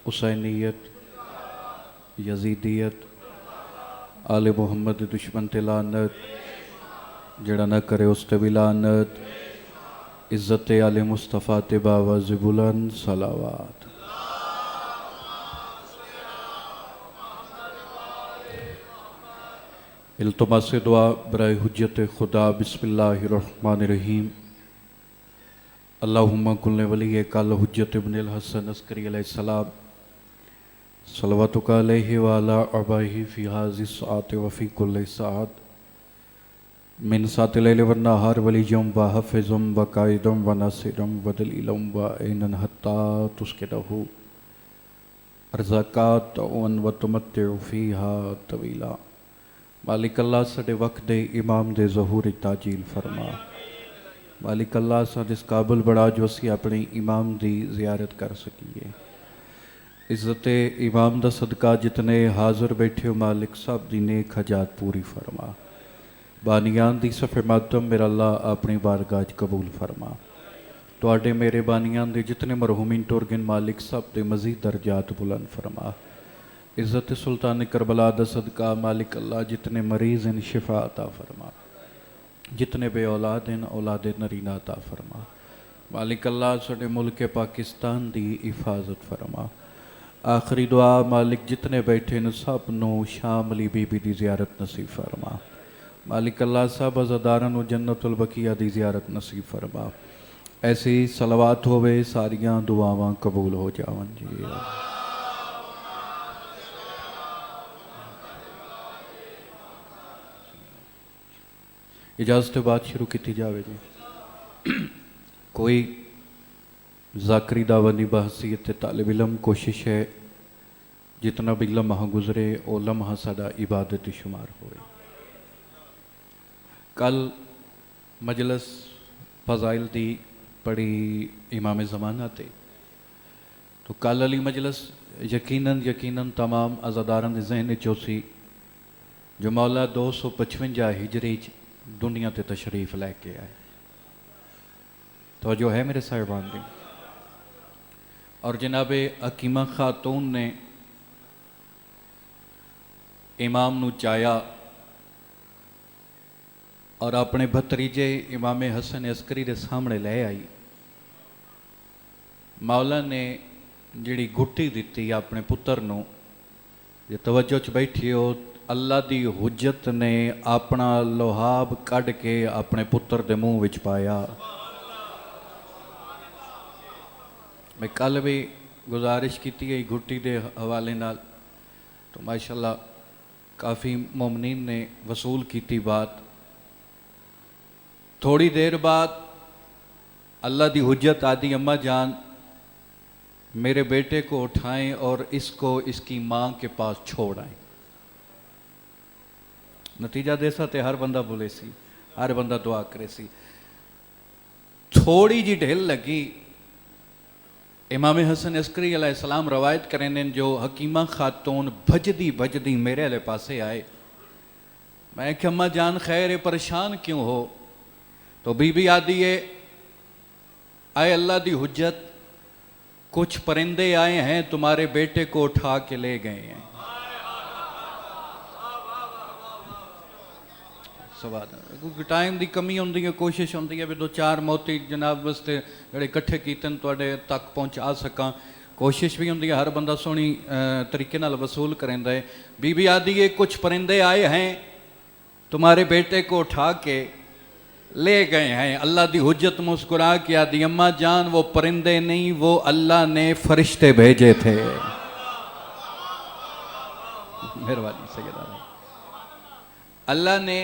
حسینیت یزیدیت آل محمد دشمن تے لعنت جڑا نہ کرے اس تے بھی لعنت عزت آل مصطفیٰ تے باواز بلند صلوات التماس دعا برائے حجت خدا بسم اللہ الرحمن الرحیم اللہم کل ولی کال حجت ابن الحسن عسکری علیہ السلام صلواتک علیہ وعلا عبائہ فی حاضی الساعت وفی کل ساعت من ساعت لیل والنہار ولیم وحفظم وقائدم وناصرم ودلیلم وعینن حتی تسکنہو ارزاقات وتمتع فیہا طویلا مالک اللہ ساڈے وقت دے امام دے ظہور تاجیل فرما مالک اللہ ساڈے اس قابل بڑا جو اسی اپنے امام دی زیارت کر سکیے عزت امام دا صدقہ جتنے حاضر بیٹھے ہو مالک سب دی نیک حاجات پوری فرما بانیان دی صفحہ ماتم میرا اللہ اپنی بارگاہ قبول فرما تواڈے میرے بانیان دے جتنے مرحومین ٹرگن مالک سب دے مزید درجات بلند فرما عزت سلطان کربلا دا صدقہ مالک اللہ جتنے مریض ہیں شفا عطا فرما جتنے بے اولاد ہیں اولاد نرینہ عطا فرما مالک اللہ ساڈے ملک پاکستان دی حفاظت فرما آخری دعا مالک جتنے بیٹھے ہیں سب نو شام علی بی بی دی زیارت نصیب فرما مالک اللہ صاحب عزادارن و جنت البقیہ دی زیارت نصیب فرما ایسی صلوات ہوئے ساریاں دعاواں قبول ہو جاون جی اجازت بات شروع کی جاوے جی کوئی ذاکری دعوانی بحثیت طالب علم کوشش ہے جتنا بھی لمحہ گزرے او لمحہ سادہ عبادت شمار ہوئے کل مجلس فضائل دی پڑی امام زمانہ تے تو کل علی مجلس یقیناً تمام عزاداران دے ذہن چوسی جو مولا 255 ہجری دنیا تے تشریف لے کے آئے توجہ ہے میرے صاحبان دی اور جناب حکیمہ خاتون نے امام نو چایا اور اپنے بھتریجے امام حسن عسکری دے سامنے لے آئی مولا نے جڑی گھٹی دیتی اپنے پتر نو یہ توجہ چ بیٹھی ہو اللہ دی حجت نے اپنا لوہاب کڈ کے اپنے پتر دے منہ وچ پایا میں کل بھی گزارش کیتی ہے گھٹی دے حوالے نال تو ماشاءاللہ کافی مومنین نے وصول کیتی بات تھوڑی دیر بعد اللہ دی حجت آدھی اماں جان میرے بیٹے کو اٹھائیں اور اس کو اس کی ماں کے پاس چھوڑ آئیں نتیجہ دیسا تے ہر بندہ بولے سی ہر بندہ دعا کرے سی تھوڑی جی ڈھیل لگی امام حسن عسکری علیہ السلام روایت کریں جو حکیمہ خاتون بھجدی میرے علیہ پاسے آئے میں کہ اماں جان خیر پریشان کیوں ہو تو بی بی آدھی ہے اے اللہ دی حجت کچھ پرندے آئے ہیں تمہارے بیٹے کو اٹھا کے لے گئے ہیں کیونکہ ٹائم دی کمی ہوندی ہے کوشش ہوندی ہے بھی 2-4 موتی جناب واسطے جڑے کٹھے کیتن تواڈے تک پہنچا سکاں کوشش بھی ہوندی ہے ہر بندہ سونی طریقے نال وصول کریندا ہے بی بی آدھی ہے کچھ پرندے آئے ہیں تمہارے بیٹے کو اٹھا کے لے گئے ہیں اللہ دی حجت مسکرا کے آدھی اماں جان وہ پرندے نہیں وہ اللہ نے فرشتے بھیجے تھے مہربانی سیدہ اللہ نے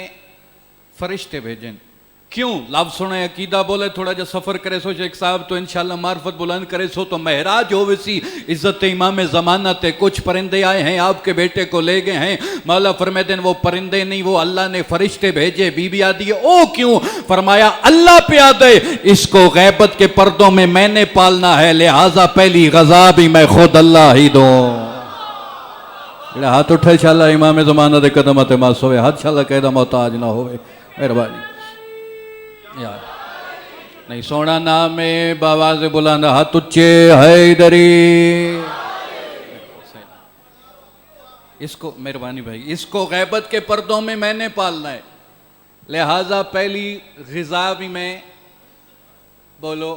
فرشتے بھیجیں کیوں لفظ سنے عقیدہ بولے تھوڑا جا سفر کرے سو شیخ صاحب تو انشاءاللہ معرفت بلند کرے سو تو مہراج ہوئے سی عزت امام زمانہ تے کچھ پرندے آئے ہیں آپ کے بیٹے کو لے گئے ہیں مولا فرمائے دیں وہ پرندے نہیں وہ اللہ نے فرشتے بھیجے بی بی آدھی ہے او کیوں فرمایا اللہ پہ آدھے اس کو غیبت کے پردوں میں نے پالنا ہے لہٰذا پہلی غذا بھی میں خود اللہ ہی دوں ہاتھ اٹھے انشاءاللہ امام زمانہ دے قدمت ماس ہوئے ہاتھ انشاءاللہ قیدہ محتاج نہ ہوئے مہربانی یار نہیں سونا نام باواز بلند ہاتھ اچھے حیدری اس کو مہربانی بھائی، اس کو غیبت کے پردوں میں میں نے پالنا ہے، لہٰذا پہلی غذا بھی میں بولو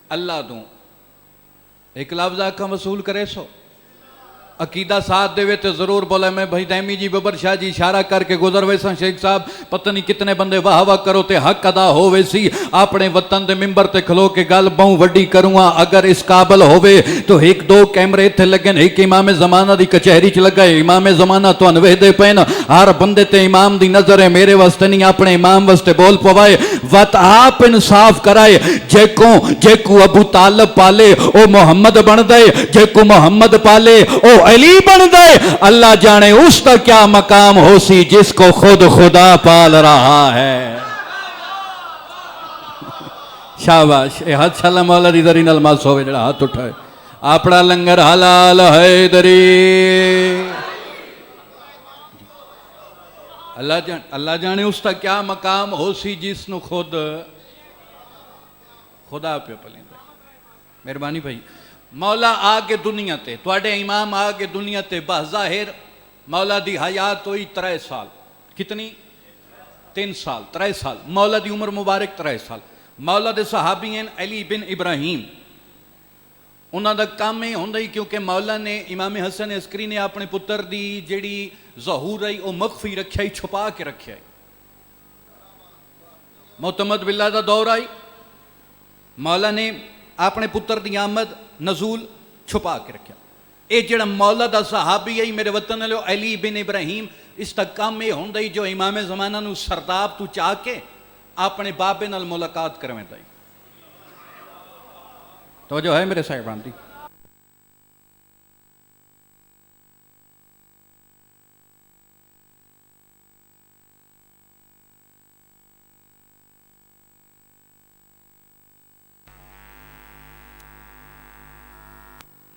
اللہ دوں، ایک لفظ آکھا وصول کرے سو عقیدہ ساتھ دے تو ضرور بولا۔ میں بھائی دائمی جی ببر شاہ جی اشارہ کر کے گزر ویسا شیخ صاحب پتہ نہیں کتنے بندے واہ واہ کرو تے حق ادا ہو ویسی اپنے وطن دے ممبر تے کھلو کے گل بہوں وڈی کروں اگر اس قابل ہوئے تو ایک دو کیمرے تھے لگن، ایک امام زمانہ دی کچہری چ لگا ہے، امام زمانہ تو انوے دے پین ہر بندے تے امام دی نظر ہے، میرے واسطے نہیں اپنے امام واسطے بول پوائے وط آپ انصاف کرائے، جے کو ابو طالب پالے او محمد بن دے، جے کو محمد پالے او علی بن دے، اللہ جانے اس کا کیا مقام ہو سی جس کو خود خدا پال رہا ہے۔ شاباش، اے ہاتھ شالا مولا دی دری نلماس ہوئے جڑا ہاتھ اٹھائے، اپنا لنگر حلال ہے دری۔ اللہ جانے اس کا کیا مقام ہو سی جس نو خود خدا پہ پلیں دے۔ مہربانی بھائی، مولا آگے دنیا تے تواڈے امام آگے دنیا تے بظاہر مولا دی حیات ہوئی 3 سال، کتنی 3 سال 3 سال، مولا دی عمر مبارک 3 سال۔ مولا دے صحابی ہیں علی بن ابراہیم، انہاں دا کام ہی ہوندا ہی کیونکہ مولا نے امام حسن عسکری نے اپنے پتر دی جڑی ظہور رہی او مخفی رکھیا ہی، چھپا کے رکھیا ہی۔ معتمد باللہ دا دور آئی، مولا نے اپنے پتر دی آمد نزول چھپا کے رکھیا۔ اے جڑا مولا دا صحابی ہے میرے وطن لو علی بن ابراہیم، اس تک کام میں ہوندہ ہی جو امام زمانہ نو سرداب تو چاہ کے اپنے بابے نال ملاقات کرویں دائی۔ توجہ ہے میرے صاحبان دی؟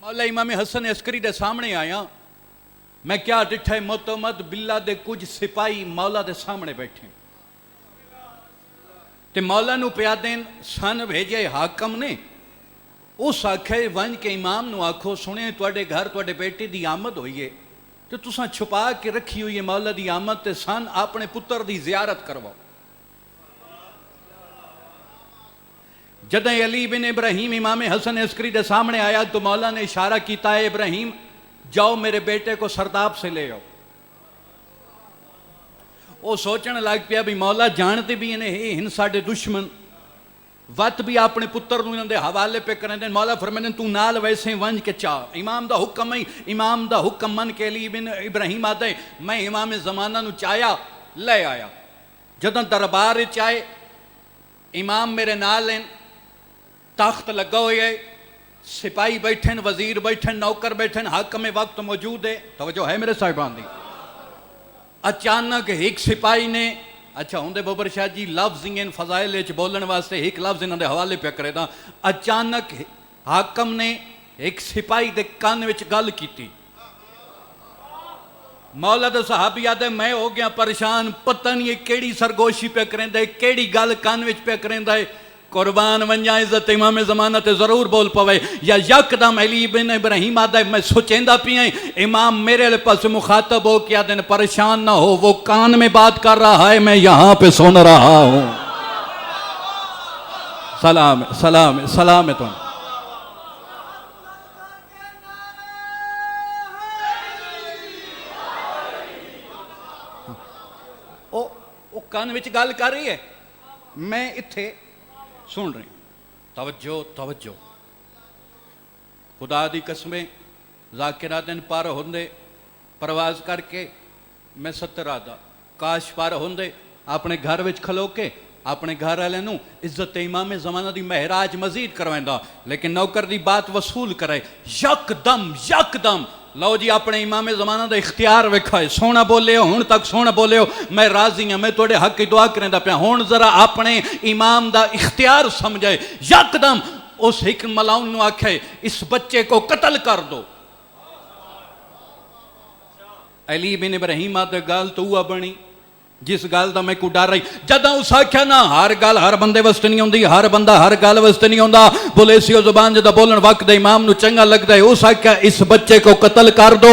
مولا امام حسن عسکری دے سامنے آیا، میں کیا ڈٹھے معتمد باللہ دے کچھ سپاہی مولا دے سامنے بیٹھے، تے مولا نو پیادین سن بھیجے حاکم نے، اس آکھے ونج کے امام نو آکھو سنے تواڈے گھر تواڈے بیٹے دی آمد ہوئی ہے تو تساں چھپا کے رکھی ہوئی ہے مولا دی آمد تے سن اپنے پتر دی زیارت کرواؤ۔ جدیں علی بن ابراہیم امام حسن عسکری دے سامنے آیا تو مولا نے اشارہ کیتا ہے ابراہیم جاؤ میرے بیٹے کو سرداب سے لے آؤ۔ وہ سوچنے لگ پیا بھی مولا جانتے بھی انہیں ہن ساڈے دشمن وقت بھی اپنے پتر نو انہاں دے حوالے پہ کرنے دیں۔ مولا فرمائے تو نال ویسے ونج کے چاہ، امام دا حکم ہے، امام دا حکم من کے علی بن ابراہیم آتا ہے میں امام زمانہ نو چاہیا لے آیا۔ جدن دربار چاہے امام میرے نال ہیں، تخت لگا ہوئے ہے، سپاہی بیٹھیں، وزیر بیٹھیں، نوکر بیٹھیں، حاکم وقت موجود ہے۔ توجہ ہے میرے صاحبان دی؟ اچانک ایک سپاہی نے اچھا ہوندے ببر شاہ جی لفظ ان فضائل وچ بولن واسطے ایک لفظ انہاں دے حوالے پہ کرے دا، اچانک حاکم نے ایک سپاہی دے کان وچ گل کیتی۔ مولا دے صحابی آدھے میں ہو گیا پریشان، پتہ نہیں کیڑی سرگوشی پہ کریں دے، کیڑی گل کان وچ پہ کریں دے، قربان ونجا عزت امام زمانہ تے ضرور بول پوے یا یکدم علی بن ابراہیم آدھا ہے میں سوچیندہ پیا امام میرے لئے پاس مخاطب ہو کیا دن پریشان نہ ہو، وہ کان میں بات کر رہا ہے میں یہاں پہ سن رہا ہوں۔ سلام سلام سلام ہے تم۔ وہ کان وچ گل کر رہی ہے، میں اتھے سن رہے ہیں۔ توجہ توجہ، خدا دی قسمیں ذاکرہ دن پار ہوندے پرواز کر کے میں 70 آدھا کاش پار ہوندے اپنے گھر وچ کھلو کے اپنے گھر والے نو عزت امام زمانہ دی مہراج مزید کروائندا، لیکن نوکر دی بات وصول کرے یک دم لو جی اپنے امام زمانہ دا اختیار وکھائے، سونا بولے ہو ہون تک سونا بولے ہو، میں راضی ہوں، میں توڑے حق کی دعا کریں دا پیا، ہون ذرا اپنے امام دا اختیار سمجھائے۔ یک دم اس حکم ملاؤن نو آکھے اس بچے کو قتل کر دو۔ علی بن ابراہیم آدھے گال تو ہوا بنی جس گال دا میں کو ڈر رہی، جدہ اس آکھیا نا ہر گال ہر بندے وسط نہیں ہوندی، ہر بندہ ہر گال وسط نہیں ہوندا، بولے سی زبان جدہ بولن وقت دے امام نو چنگا لگ دے، اس آکھیا اس بچے کو قتل کر دو۔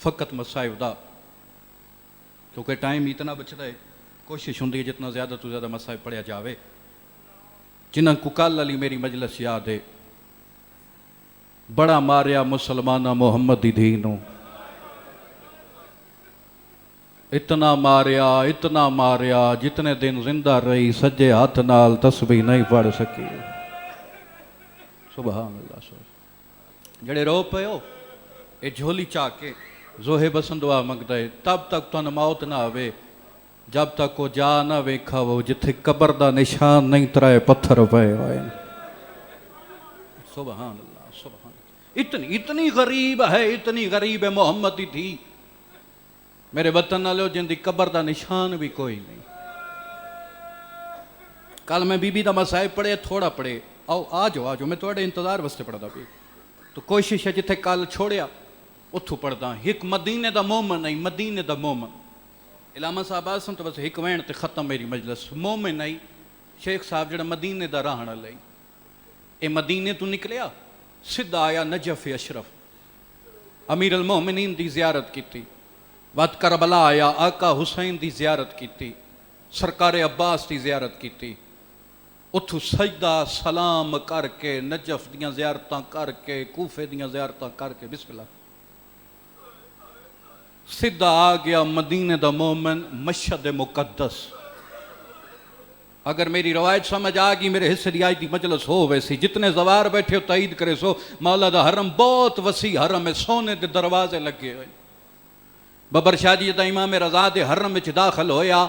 فقط مصائب دا، کیونکہ ٹائم اتنا بچتا ہے، کوشش ہوندی ہے جتنا زیادہ تو زیادہ مصائب پڑھیا جاوے۔ جنہاں کو کل علی میری مجلس یاد ہے، بڑا ماریا مسلمانہ محمد دی دینوں، اتنا ماریا جتنے دن زندہ رہی سجے ہاتھ نال تسبیح نہیں پڑھ سکی۔ سبحان اللہ۔ جڑے رو پے ہو اے جھولی چاہ کے زوہے بسن دعا منگتا ہے، تب تک تو موت نہ آوے جب تک وہ جا نہ ویکھا وہ جتھے قبر دا نشان نہیں ترائے پتھر پے ہوئے۔ سبحان اللہ سبحان اللہ۔ اتنی غریب ہے محمد دی تھی میرے وطن والو جن دی قبر دا نشان بھی کوئی نہیں۔ کل میں بی بی دا مسائب پڑھے تھوڑا پڑھے، آ جاؤ میں تھوڑے انتظار واسطے پڑھدا بھی، تو کوشش ہے جتھے کل چھوڑیا اتھو پڑھدا۔ ایک مدینے دا مومن نہیں، مدینے دا مومن۔ علامہ صاحب آسن تو بس ایک وین تے ختم میری مجلس۔ مومن نہیں شیخ صاحب جڑا مدینے دا راہن لئی، اے مدینے تو نکلیا سدھا آیا نجف اشرف، امیر المومنین دی زیارت کیتی، وقت کربلا آیا آقا حسین دی زیارت کیتی، سرکار عباس دی زیارت کیتی، اتھو سجدہ سلام کر کے نجف دیاں زیارتاں کر کے کوفے دیاں زیارتاں کر کے بسم اللہ سدھا آ گیا مدینے دا مومن مشہد مقدس۔ اگر میری روایت سمجھ آ گئی میرے حصے دی آج دی مجلس ہو ویسی، جتنے زوار بیٹھے ہو تائید کرے سو، مولا دا حرم بہت وسیع حرم ہے، سونے دے دروازے لگے ہوئے۔ ببر شاہ جی جدا امام رضا دے حرم وچ داخل ہویا،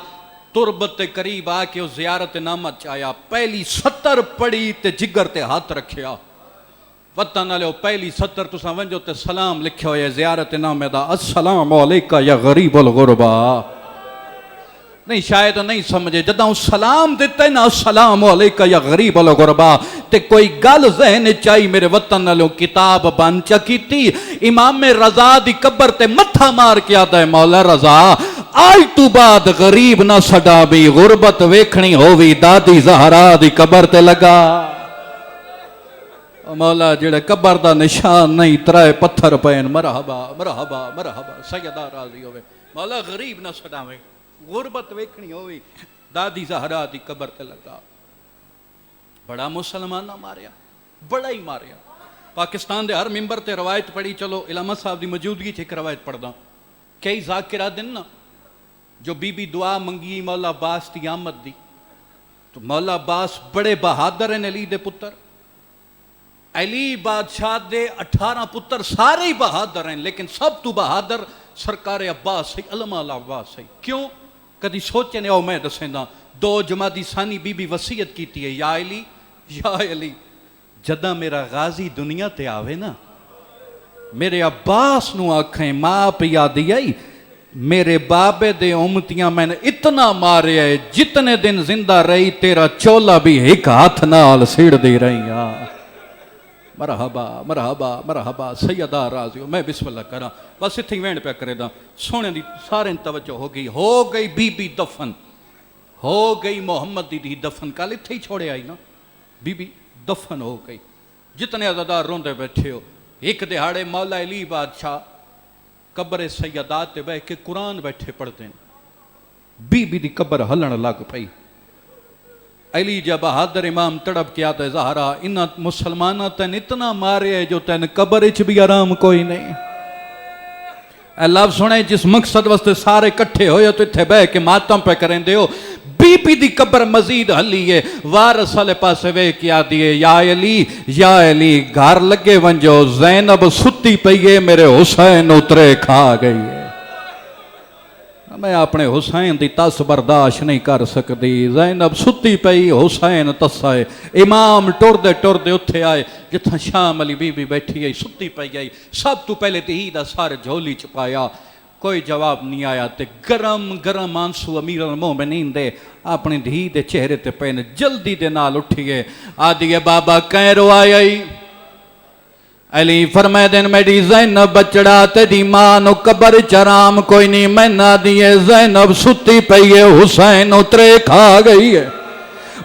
تربت تے قریب آ کے اس زیارت نامت چایا، پہلی 70 پڑھی تے جگر تے ہاتھ رکھیا۔ وطن والے پہلی 70 تساں ونجو تے سلام لکھے ہوئے زیارت نامے دا، السلام علیکہ یا غریب الغربا۔ نہیں شاید نہیں سمجھے، جداں سلام دیتے نا السلام علیکہ یا غریب الغربا تے کوئی گل ذہن چاہی میرے وطن والوں کتاب بن چکیتی۔ امام رضا دی قبر تے متھا مار کے آتا ہے مولا رضا آج تو بعد غریب نہ سڈا بھی، غربت ویکھنی ہووی دادی زہرا دی قبر تے لگا۔ مولا جڑے قبر دا نشان نہیں ترائے پتھر پین، مرحبا مرحبا مرحبا سیدہ راضی ہوئے، مولا غریب نہ سڈاویں، غربت ویکھنی ہوئی دادی زہرا دی قبر تے لگا۔ بڑا مسلمانہ ماریا، بڑا ہی ماریا۔ پاکستان دے ہر ممبر تے روایت پڑھی، چلو علامہ صاحب دی موجودگی چھ ایک روایت پڑھ دا، کئی ذاکرہ دن نا جو بی بی دعا منگی مولا عباس دی آمد دی، تو مولا عباس بڑے بہادر ہیں، علی دے پتر، علی بادشاہ دے 18 پتر سارے ہی بہادر ہیں، لیکن سب تو بہادر سرکار عباس ہے، علماء عباس ہے۔ کیوں؟ کدی سوچے نہیں، میں دسیندہ 2 جمادی ثانی بی بی وصیت کیتی ہے، یا علی جدہ میرا غازی دنیا تے آوے نا میرے عباس نو آکھیں ماں پیا دیائی میرے بابے دے امتیاں میں نے اتنا مارے ہے جتنے دن زندہ رہی تیرا چولا بھی ایک ہاتھ نال سیڑ دے رہی ہیں۔ مرحبا مرحبا مرحبا سیدہ راضی ہو۔ میں بسم اللہ کرا بس اتھی وینڈ پہ کرے دا، سونے دی سارے توجہ ہو گئی بی بی دفن ہو گئی، محمد دی دفن کل اتھے ہی چھوڑے آئی نا، بی بی دفن ہو گئی۔ جتنے عزادار روندے بیٹھے ہو، ایک دہاڑے مولا علی بادشاہ قبر سیدات تے بیٹھ کے قرآن بیٹھے پڑھتے ہیں، بی بی دی قبر ہلن لگ پئی۔ علی جب بہادر امام تڑپ کے آتا ہے زہرا انہاں مسلمانہ تین اتنا مارے ہے جو تین قبر اچ بھی آرام کوئی نہیں۔ اے لفظ سنے جس مقصد واسطے سارے کٹھے ہوئے تو اتھے بے کے ماتم پہ کریں دے ہو، بی بی دی قبر مزید ہلی ہے، وارث والے پاسے وے کیا دیئے یا علی گھر لگے ونجو زینب ستی پئیے میرے حسین اترے کھا گئی ہے۔ میں اپنے حسین دی تس برداشت نہیں کر سکتی، زینب ستی پئی حسین تسائے، امام ٹر دے اتھے آئے جتھا شام علی بی بی بیٹھی آئی ستی پئی آئی، سب تو پہلے تہی دا سارے جھولی چپایا، کوئی جواب نہیں آیا تے گرم آنسو امیر المومنین دے اپنی دھی دے چہرے تے پہنے جلدی دے نال اٹھئے آدھئے بابا کہیں رو آئی علی فرمائے دن میری زینب بچڑا تیری ماں نو قبر چرام کوئی نہیں، میں نہ دیئے زینب ستی پئیے حسین اترے کھا گئی ہے۔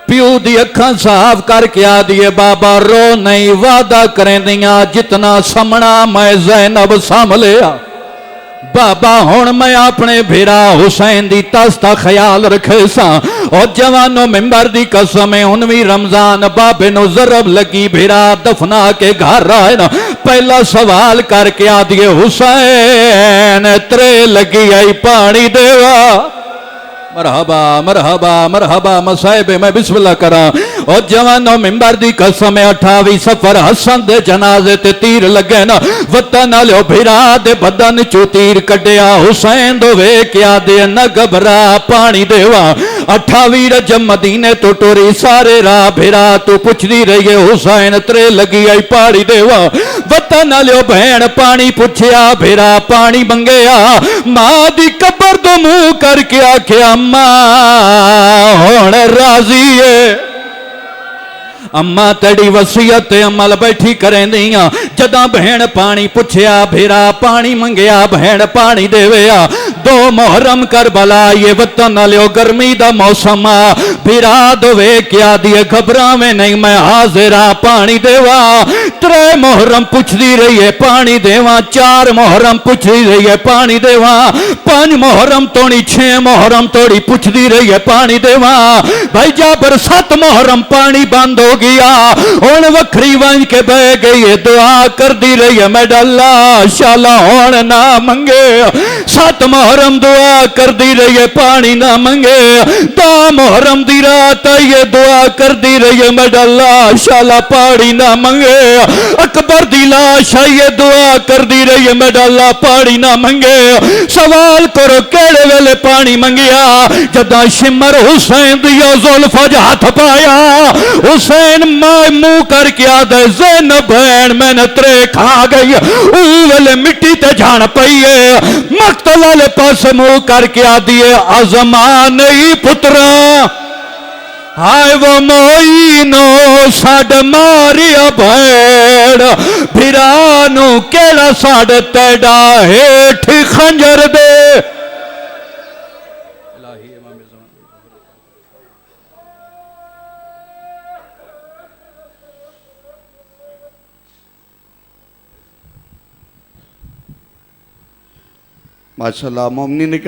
پیو دی اکھاں صاف کر کے آدھئے بابا رو نہیں، وعدہ کریں دیاں جتنا سمنا میں زینب سام لیا۔ بابا ہون میں اپنے بھیرا حسین دی تستا خیال رکھے سا اور جوانوں ممبر دی قسم 19 رمضان بابے نو ضرب لگی بھیرا دفنا کے گھر رہے نا پہلا سوال کر کے آدھئے حسین ترے لگی آئی پانی دیوا مرحبا مرحبا مرحبا مسائب میں بسم اللہ کرا اور جوانوں ممبر دی قسم 28 سفر حسن دے جنازے تے تیر لگے نا وطن لیو بھیرا دے بدن چو تیر کٹیا حسین دو وے کیا دے نہ گھبرا پانی دیوا 28 رجب مدینے تو ٹوری سارے راہ بھیرا تو پوچھ دی رہی ہے حسین ترے لگی آئی پانی دیوا وطن لیو بہن پانی پوچھیا بھیرا پانی منگیا ماں دی قبر دو منہ کر کے آکھیا ماں ہون راضی ہے اماں تیڑی وصیت عمل بیٹھی کریں دیاں جداں بہن پانی پچھیا بھیرا پانی منگیا بہن پانی دے ویا 2 محرم کربلا یہ وطن لیو گرمی دا موسم بھیرا دوے کیا دیے گھبرا میں نہیں میں حاضرہ پانی دیوا 3 محرم پچھ دی رہی ہے پانی دیوا 4 محرم پچھ دی رہی ہے پانی دیوا 5 محرم توڑی 6 محرم توڑی پچھ دی رہی ہے پانی دیوا بھائی جابر 7 محرم پانی بند ہو گیا ہون وکھری وانج کے بہ گئی دعا کر دی رہی ہے میڈ اللہ شالا ہون نہ منگے 7 محرم دعا کر دی رہی ہے پانی نہ منگے 10 محرم دی رات یہ دعا کر دی رہی ہے میڈ اللہ شالا پانی نہ منگے اکبر دی لاش یہ دعا کر دی رہی ہے میڈ اللہ پانی نہ منگے سوال کرو کیڑے ویلے پانی منگیا جدہ شمر حسین دیا زلفہ ہاتھ پایا حسین ماں منہ کر کے آدھے زینب بہن میں نے ترے کھا گئی اوولے مٹی تے جھان پئیے مقتل والے پاس منہ کر کے آدھیے آزمان ہی پترا ہائے وہ موئینو ساڑ ماریا بھیڑ بھیرانو کیڑا ساڑ تیڑا ہیٹھ خنجر دے ماشاءاللہ مومنی نے کہا